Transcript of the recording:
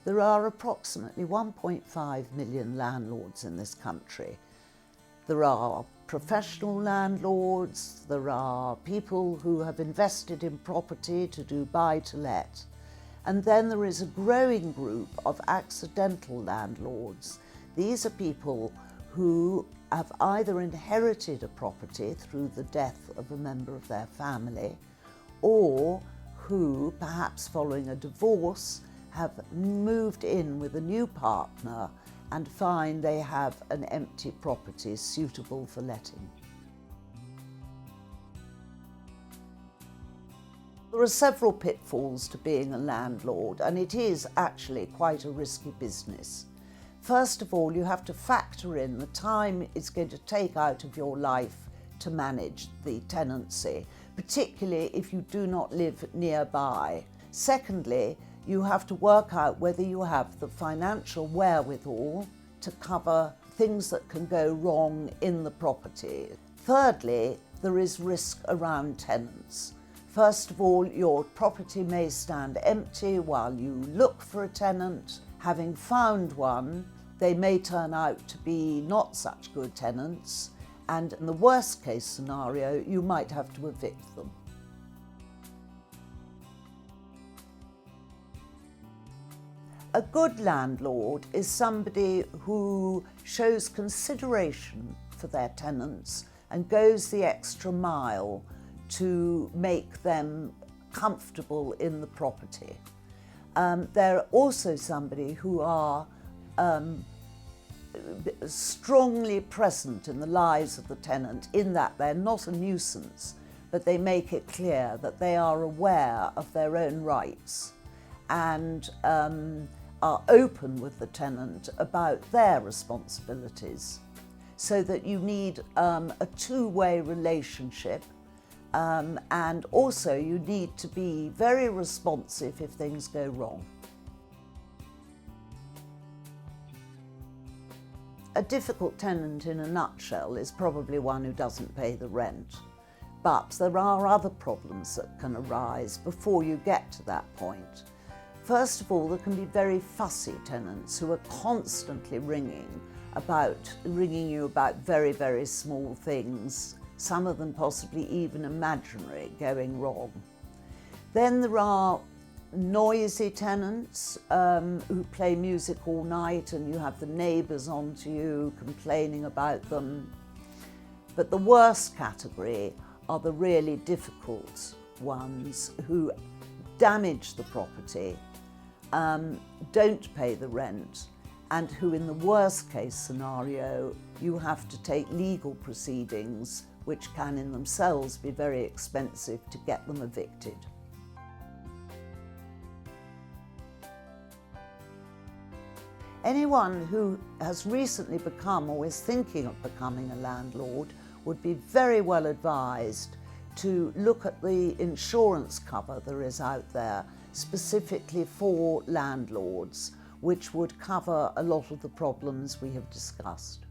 There are approximately 1.5 million landlords in this country. There are professional landlords, there are people who have invested in property to do buy-to-let, and then there is a growing group of accidental landlords. These are people who have either inherited a property through the death of a member of their family, or who, perhaps following a divorce, have moved in with a new partner and find they have an empty property suitable for letting. There are several pitfalls to being a landlord, and it is actually quite a risky business. First of all, you have to factor in the time it's going to take out of your life to manage the tenancy, particularly if you do not live nearby. Secondly, you have to work out whether you have the financial wherewithal to cover things that can go wrong in the property. Thirdly, there is risk around tenants. First of all, your property may stand empty while you look for a tenant. Having found one, they may turn out to be not such good tenants, and in the worst case scenario, you might have to evict them. A good landlord is somebody who shows consideration for their tenants and goes the extra mile to make them comfortable in the property. They're also somebody who are strongly present in the lives of the tenant, in that they're not a nuisance, but they make it clear that they are aware of their own rights and are open with the tenant about their responsibilities, so that you need a two-way relationship, and also you need to be very responsive if things go wrong. A difficult tenant in a nutshell is probably one who doesn't pay the rent, but there are other problems that can arise before you get to that point. First of all, there can be very fussy tenants who are constantly ringing you about very, very small things, some of them possibly even imaginary, going wrong. Then there are noisy tenants who play music all night, and you have the neighbours on to you complaining about them. But the worst category are the really difficult ones who damage the property, don't pay the rent, and who, in the worst case scenario, you have to take legal proceedings, which can in themselves be very expensive, to get them evicted. Anyone who has recently become or is thinking of becoming a landlord would be very well advised to look at the insurance cover there is out there specifically for landlords, which would cover a lot of the problems we have discussed.